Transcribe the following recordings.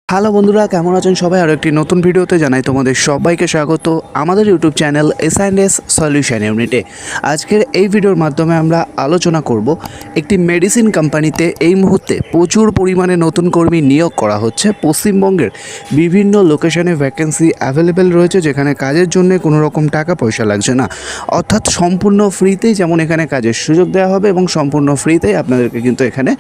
Hello বন্ধুরা, কেমন আছেন সবাই? আরও একটি নতুন ভিডিওতে জানাই তোমাদের সবাইকে স্বাগত আমাদের ইউটিউব চ্যানেল এস সলিউশন ইউনিটে। আজকের এই ভিডিওর মাধ্যমে আমরা আলোচনা করব একটি মেডিসিন কোম্পানিতে এই মুহূর্তে প্রচুর পরিমাণে নতুন কর্মী নিয়োগ করা হচ্ছে। পশ্চিমবঙ্গের বিভিন্ন লোকেশনে ভ্যাকেন্সি অ্যাভেলেবেল রয়েছে, যেখানে কাজের জন্য কোনো রকম টাকা পয়সা লাগছে না, অর্থাৎ সম্পূর্ণ ফ্রিতেই যেমন এখানে কাজের সুযোগ দেওয়া হবে এবং সম্পূর্ণ ফ্রিতেই আপনাদেরকে কিন্তু এখানে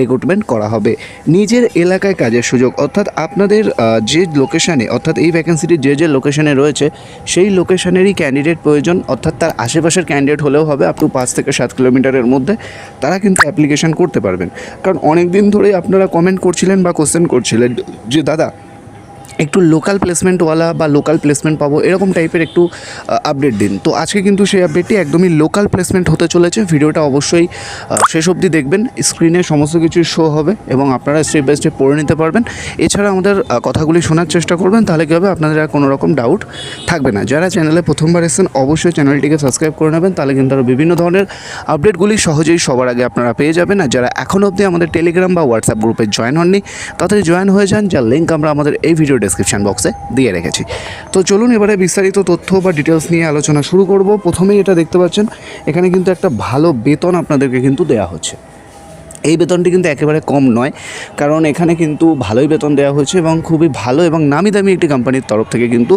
রিক্রুটমেন্ট করা হবে। নিজের এলাকায় কাজের সুযোগ, অর্থাৎ আপনাদের যে লোকেশানে, অর্থাৎ এই ভ্যাকেন্সিটি যে লোকেশানে রয়েছে সেই লোকেশানেরই ক্যান্ডিডেট প্রয়োজন, অর্থাৎ তার আশেপাশের ক্যান্ডিডেট হলেও হবে। আপ টু 5 থেকে 7 কিলোমিটারের মধ্যে তারা কিন্তু অ্যাপ্লিকেশান করতে পারবেন। কারণ অনেক দিন ধরেই আপনারা কমেন্ট করছিলেন বা কোশ্চেন করছিলেন যে দাদা একটু লোকাল প্লেসমেন্টওয়ালা বা লোকাল প্লেসমেন্ট পাবো, এরকম টাইপের একটু আপডেট দিন। তো আজকে কিন্তু সেই আপডেটটি একদমই লোকাল প্লেসমেন্ট হতে চলেছে। ভিডিওটা অবশ্যই শেষ অবধি দেখবেন, স্ক্রিনে সমস্ত কিছু শো হবে এবং আপনারা স্টেপ বাই স্টেপ পড়ে নিতে পারবেন। এছাড়া আমাদের কথাগুলি শোনার চেষ্টা করবেন, তাহলে কী হবে, আপনাদের আর কোনো রকম ডাউট থাকবে না। যারা চ্যানেলে প্রথমবার এসেছেন অবশ্যই চ্যানেলটিকে সাবস্ক্রাইব করে নেবেন, তাহলে কিন্তু আরও বিভিন্ন ধরনের আপডেটগুলি সহজেই সবার আগে আপনারা পেয়ে যাবেন। আর যারা এখনও অবধি আমাদের টেলিগ্রাম বা হোয়াটসঅ্যাপ গ্রুপে জয়েন হননি, তাড়াতাড়ি জয়েন হয়ে যান, যার লিঙ্ক আমরা আমাদের এই ভিডিও ডেসক্রিপশন বক্সে দিয়ে রেখেছি। তো চলুন এবারে বিস্তারিত তথ্য বা ডিটেলস নিয়ে আলোচনা শুরু করব। প্রথমেই এটা দেখতে পাচ্ছেন, এখানে কিন্তু একটা ভালো বেতন আপনাদেরকে কিন্তু দেওয়া হচ্ছে। এই বেতনটি কিন্তু একেবারে কম নয়, কারণ এখানে কিন্তু ভালোই বেতন দেওয়া হচ্ছে এবং খুবই ভালো এবং নামি দামি একটি কোম্পানির তরফ থেকে কিন্তু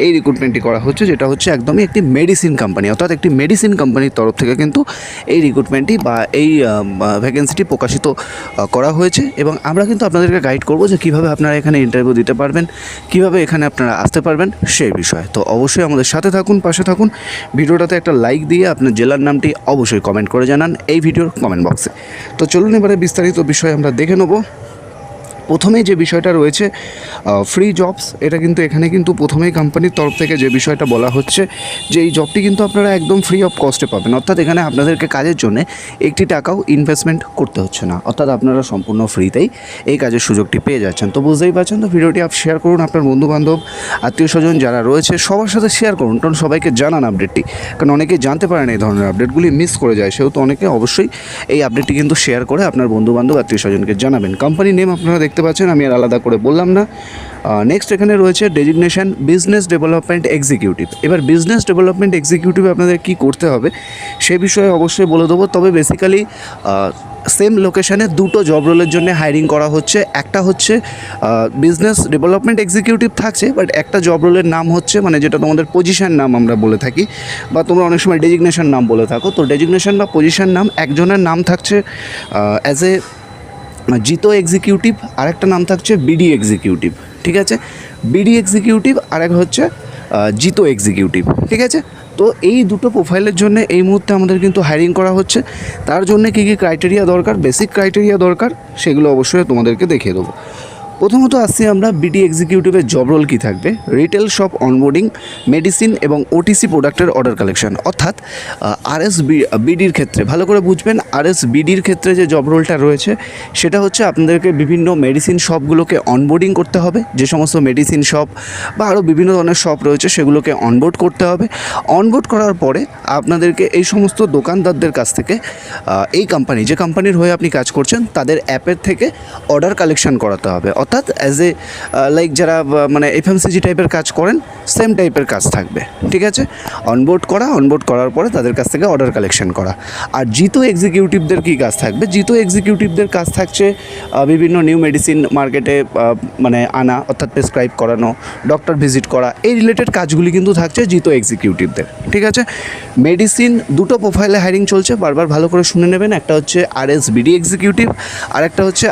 এই রিক্রুটমেন্টটি করা হচ্ছে, যেটা হচ্ছে একদমই একটি মেডিসিন কোম্পানি। অর্থাৎ একটি মেডিসিন কোম্পানির তরফ থেকে কিন্তু এই রিক্রুটমেন্টটি বা এই ভ্যাকেন্সিটি প্রকাশিত করা হয়েছে। এবং আমরা কিন্তু আপনাদেরকে গাইড করব যে কীভাবে আপনারা এখানে ইন্টারভিউ দিতে পারবেন, কীভাবে এখানে আপনারা আসতে পারবেন সেই বিষয়ে। তো অবশ্যই আমাদের সাথে থাকুন, পাশে থাকুন। ভিডিওটাতে একটা লাইক দিয়ে আপনার জেলার নামটি অবশ্যই কমেন্ট করে জানান এই ভিডিওর কমেন্ট বক্সে। তো চলুন এবারে বিস্তারিত বিষয় আমরা দেখে নেব। প্রথমেই যে বিষয়টা রয়েছে ফ্রি জবস, এটা কিন্তু এখানে কিন্তু প্রথমেই কোম্পানির তরফ থেকে যে বিষয়টা বলা হচ্ছে যে এই জবটি কিন্তু আপনারা একদম ফ্রি অফ কস্টে পাবেন। অর্থাৎ এখানে আপনাদেরকে কাজের জন্য একটি টাকাও ইনভেস্টমেন্ট করতে হচ্ছে না, অর্থাৎ আপনারা সম্পূর্ণ ফ্রিতেই এই কাজের সুযোগটি পেয়ে যাচ্ছেন। তো বুঝতেই পারছেন। তো ভিডিওটি শেয়ার করুন, আপনার বন্ধুবান্ধব আত্মীয় স্বজন যারা রয়েছে সবার সাথে শেয়ার করুন, কারণ সবাইকে জানান আপডেটটি, কারণ অনেকেই জানতে পারেন এই ধরনের আপডেটগুলি মিস করে যায়। সেহেতু অনেকে অবশ্যই এই আপডেটটি কিন্তু শেয়ার করে আপনার বন্ধুবান্ধব আত্মীয় স্বজনকে জানাবেন। কোম্পানি নেম আপনারা দেখতে পাচ্ছেন, আমি আর আলাদা করে বললাম না। নেক্সট এখানে রয়েছে ডেজিগনেশন বিজনেস ডেভেলপমেন্ট এক্সিকিউটিভ। এবার বিজনেস ডেভেলপমেন্ট এক্সিকিউটিভ আপনাদের কী করতে হবে সে বিষয়ে অবশ্যই বলে দেবো। তবে বেসিক্যালি সেম লোকেশানে দুটো জব রোলের জন্য হায়ারিং করা হচ্ছে। একটা হচ্ছে বিজনেস ডেভেলপমেন্ট এক্সিকিউটিভ থাকছে, বাট একটা জব রোলের নাম হচ্ছে, মানে যেটা তোমাদের পজিশন নাম আমরা বলে থাকি বা তোমরা অনেক সময় ডেজিগনেশন নাম বলে থাকো, তো ডেজিগনেশন বা পজিশন নাম একজনের নাম থাকছে অ্যাজ এ জিতো এক্সিকিউটিভ, আরেকটা নাম থাকছে বিডি এক্সিকিউটিভ। ঠিক আছে, বিডি এক্সিকিউটিভ আরেক হচ্ছে জিতো এক্সিকিউটিভ। ঠিক আছে, তো এই দুটো প্রোফাইলের জন্য এই মুহূর্তে আমাদের কিন্তু হায়ারিং করা হচ্ছে। তার জন্য কী কী ক্রাইটেরিয়া দরকার, বেসিক ক্রাইটেরিয়া দরকার, সেগুলো অবশ্যই তোমাদেরকে দেখিয়ে দেবো। প্রথমত আসছি আমরা বিডি এক্সিকিউটিভের জব রোল কী থাকবে। রিটেল শপ অনবোর্ডিং, মেডিসিন এবং ওটিসি প্রোডাক্টের অর্ডার কালেকশন। অর্থাৎ বিডির ক্ষেত্রে ভালো করে বুঝবেন, বিডির ক্ষেত্রে যে জব রোলটা রয়েছে সেটা হচ্ছে আপনাদেরকে বিভিন্ন মেডিসিন শপগুলোকে অনবোর্ডিং করতে হবে। যে সমস্ত মেডিসিন শপ বা আরও বিভিন্ন ধরনের শপ রয়েছে সেগুলোকে অনবোর্ড করতে হবে। অনবোর্ড করার পরে আপনাদেরকে এই সমস্ত দোকানদারদের কাছ থেকে এই কোম্পানি, যে কোম্পানির হয়ে আপনি কাজ করছেন, তাদের অ্যাপের থেকে অর্ডার কালেকশন করাতে হবে। অর্থাৎ অ্যাজ এ লাইক যারা মানে এফএমসিজি টাইপের কাজ করেন সেম টাইপের কাজ থাকবে। ঠিক আছে, অনবোর্ড করার পরে তাদের কাছ থেকে অর্ডার কালেকশন করা। আর জিতো এক্সিকিউটিভদের কী কাজ থাকবে, জিতো এক্সিকিউটিভদের কাজ থাকছে বিভিন্ন নিউ মেডিসিন মার্কেটে মানে আনা, অর্থাৎ প্রেসক্রাইব করানো, ডক্টর ভিজিট করা, এই রিলেটেড কাজগুলি কিন্তু থাকছে জিতো এক্সিকিউটিভদের। ঠিক আছে, মেডিসিন দুটো প্রোফাইলে হায়ারিং চলছে, বারবার ভালো করে শুনে নেবেন। একটা হচ্ছে বিডি এক্সিকিউটিভ আর একটা হচ্ছে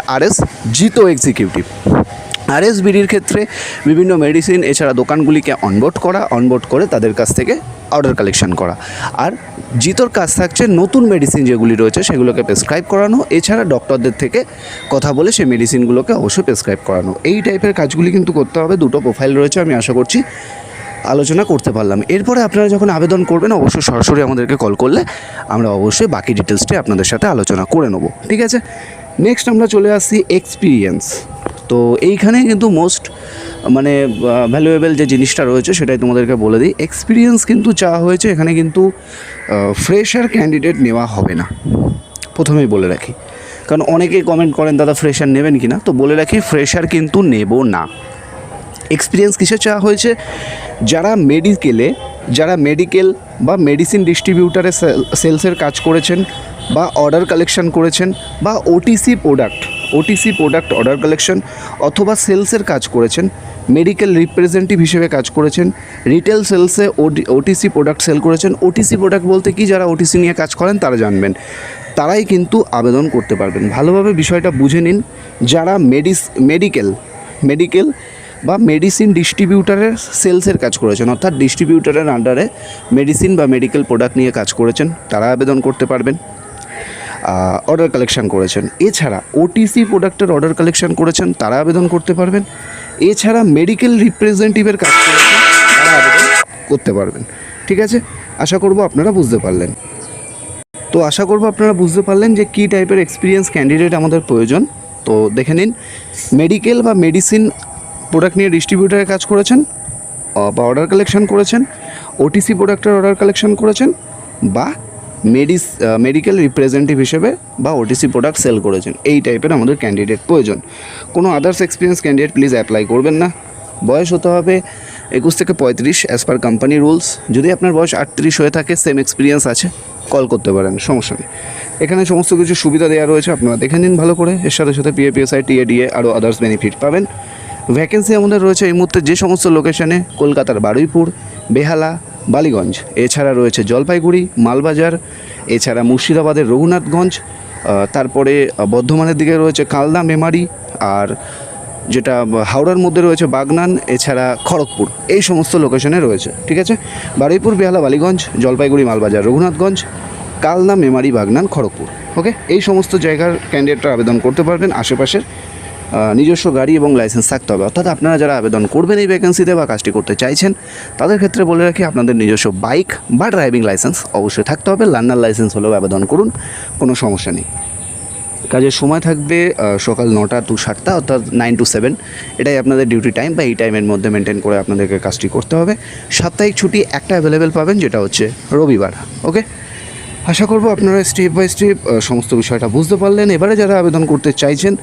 জিতো এক্সিকিউটিভ। বিডির ক্ষেত্রে বিভিন্ন মেডিসিন এছাড়া দোকানগুলিকে অনবোর্ড করে তাদের কাছ থেকে অর্ডার কালেকশন করা। আর জিতোর কাজ থাকছে নতুন মেডিসিন যেগুলি রয়েছে সেগুলোকে প্রেসক্রাইব করানো, এছাড়া ডক্টরদের থেকে কথা বলে সেই মেডিসিনগুলোকে অবশ্যই প্রেসক্রাইব করানো। এই টাইপের কাজগুলি কিন্তু করতে হবে। দুটো প্রোফাইল রয়েছে, আমি আশা করছি আলোচনা করতে পারলাম। এরপরে আপনারা যখন আবেদন করবেন অবশ্যই সরাসরি আমাদেরকে কল করলে আমরা অবশ্যই বাকি ডিটেলসটি আপনাদের সাথে আলোচনা করে নেব। ঠিক আছে, নেক্সট আমরা চলে আসছি এক্সপিরিয়েন্স। তো এইখানে কিন্তু মোস্ট মানে ভ্যালুয়েবল যে জিনিসটা রয়েছে সেটাই তোমাদেরকে বলে দিই। এক্সপিরিয়েন্স কিন্তু চাওয়া হয়েছে, এখানে কিন্তু ফ্রেশার ক্যান্ডিডেট নেওয়া হবে না, প্রথমেই বলে রাখি। কারণ অনেকেই কমেন্ট করেন দাদা ফ্রেশার নেবেন কি না, তো বলে রাখি ফ্রেশার কিন্তু নেব না। এক্সপিরিয়েন্স কিসে চাওয়া হয়েছে? যারা মেডিকেল বা মেডিসিন ডিস্ট্রিবিউটারে সেলসের কাজ করেছেন বা অর্ডার কালেকশন করেছেন বা ওটিসি প্রোডাক্ট অর্ডার কালেকশন অথবা সেলসের কাজ করেছেন, মেডিকেল রিপ্রেজেন্টেটিভ হিসেবে কাজ করেছেন, রিটেল সেলসে ওটিসি প্রোডাক্ট সেল করেছেন। ওটিসি প্রোডাক্ট বলতে কি, যারা ওটিসি নিয়ে কাজ করেন তারা জানবেন, তারাই কিন্তু আবেদন করতে পারবেন। ভালোভাবে বিষয়টা বুঝে নিন। যারা মেডিকেল বা মেডিসিন ডিস্ট্রিবিউটারের সেলসের কাজ করেছেন, অর্থাৎ ডিস্ট্রিবিউটারের আন্ডারে মেডিসিন বা মেডিকেল প্রোডাক্ট নিয়ে কাজ করেছেন, তারা আবেদন করতে পারবেন। অর্ডার কালেকশন করেছেন, এছাড়া ওটিসি প্রোডাক্টের অর্ডার কালেকশন করেছেন, তারা আবেদন করতে পারবেন। এছাড়া মেডিকেল রিপ্রেজেন্টেটিভের কাজ করেছেন, তারা আবেদন করতে পারবেন। ঠিক আছে, আশা করব আপনারা বুঝতে পারলেন। তো আশা করব আপনারা বুঝতে পারলেন যে কী টাইপের এক্সপিরিয়েন্স ক্যান্ডিডেট আমাদের প্রয়োজন। তো দেখে নিন, মেডিকেল বা মেডিসিন প্রোডাক্ট নিয়ে ডিস্ট্রিবিউটারে কাজ করেছেন বা অর্ডার কালেকশন করেছেন, ওটিসি প্রোডাক্টের অর্ডার কালেকশন করেছেন বা মেডিকেল রিপ্রেজেন্টেটিভ হিসেবে বা ওটিসি প্রোডাক্ট সেল করেছেন, এই টাইপের আমাদের ক্যান্ডিডেট প্রয়োজন। কোনো others experience candidate please apply করবেন না। বয়স হতে হবে 21 থেকে 35 অ্যাজ পার কোম্পানি রুলস। যদি আপনার বয়স 38 হয়ে থাকে, সেম এক্সপিরিয়েন্স আছে, কল করতে পারেন, সমস্যা নেই। এখানে সমস্ত কিছু সুবিধা দেওয়া রয়েছে, আপনারা দেখে নিন ভালো করে। এর সাথে সাথে PFPSI TADA আরও আদার্স বেনিফিট পাবেন। ভ্যাকেন্সি আমাদের রয়েছে এই মুহূর্তে যে সমস্ত লোকেশনে: কলকাতার বারুইপুর, বেহালা, বালিগঞ্জ, এছাড়া রয়েছে জলপাইগুড়ি, মালবাজার, এছাড়া মুর্শিদাবাদের রঘুনাথগঞ্জ, তারপরে বর্ধমানের দিকে রয়েছে কালনা, মেমারি, আর যেটা হাওড়ার মধ্যে রয়েছে বাগনান, এছাড়া খড়গপুর, এই সমস্ত লোকেশনে রয়েছে। ঠিক আছে, বারুইপুর, বেহালা, বালিগঞ্জ, জলপাইগুড়ি, মালবাজার, রঘুনাথগঞ্জ, কালনা, মেমারি, বাগনান, খড়গপুর। ওকে, এই সমস্ত জায়গার ক্যান্ডিডেটরা আবেদন করতে পারবেন। আশেপাশের নিজস্ব গাড়ি এবং লাইসেন্স থাকতে হবে। অর্থাৎ আপনারা যারা আবেদন করবেন এই ভ্যাকেন্সিতে বা কাজটি করতে চাইছেন, তাদের ক্ষেত্রে বলে রাখি, আপনাদের নিজস্ব বাইক বা ড্রাইভিং লাইসেন্স অবশ্যই থাকতে হবে। লার্নার লাইসেন্স হলেও আবেদন করুন, কোনো সমস্যা নেই। কাজের সময় থাকবে সকাল 9টা to 7টা, অর্থাৎ 9 to 7, এটাই আপনাদের ডিউটি টাইম, বা এই টাইমের মধ্যে মেনটেন করে আপনাদেরকে কাজটি করতে হবে। সাপ্তাহিক ছুটি একটা অ্যাভেলেবেল পাবেন, যেটা হচ্ছে রবিবার। ওকে, আশা করব আপনারা স্টেপ বাই স্টেপ সমস্ত বিষয়টা বুঝতে পারলেন। এবারে যারা আবেদন করতে চাইছেন,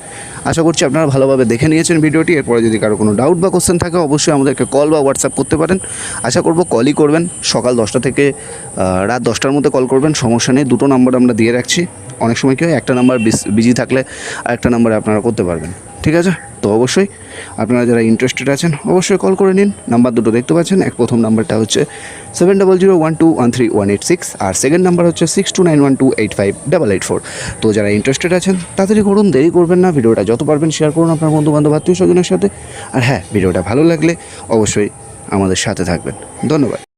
আশা করছি আপনারা ভালোভাবে দেখে নিয়েছেন ভিডিওটি। এরপরে যদি কারো কোনো ডাউট বা কোশ্চেন থাকে, অবশ্যই আমাদেরকে কল বা হোয়াটসঅ্যাপ করতে পারেন। আশা করব কলই করবেন, সকাল 10টা থেকে রাত 10টার মধ্যে কল করবেন, সমস্যা নেই। দুটো নাম্বার আমরা দিয়ে রাখছি। অনেক সময় কী হয়, একটা নাম্বার বিজি থাকলে আরেকটা নাম্বারে আপনারা করতে পারবেন। ঠিক আছে, তো অবশ্যই আপনারা যারা ইন্টারেস্টেড আছেন অবশ্যই কল করে নিন। নাম্বার দুটো দেখতে পাচ্ছেন, প্রথম নাম্বারটা হচ্ছে 7001213186, আর সেকেন্ড নাম্বার হচ্ছে 6291285884। তো যারা ইন্টারেস্টেড আছেন তাড়াতাড়ি করুন, দেরি করবেন না। ভিডিওটা যত পারবেন শেয়ার করুন আপনার বন্ধুবান্ধব, আত্মীয় স্বজনের সাথে। আর হ্যাঁ, ভিডিওটা ভালো লাগলে অবশ্যই আমাদের সাথে থাকবেন। ধন্যবাদ।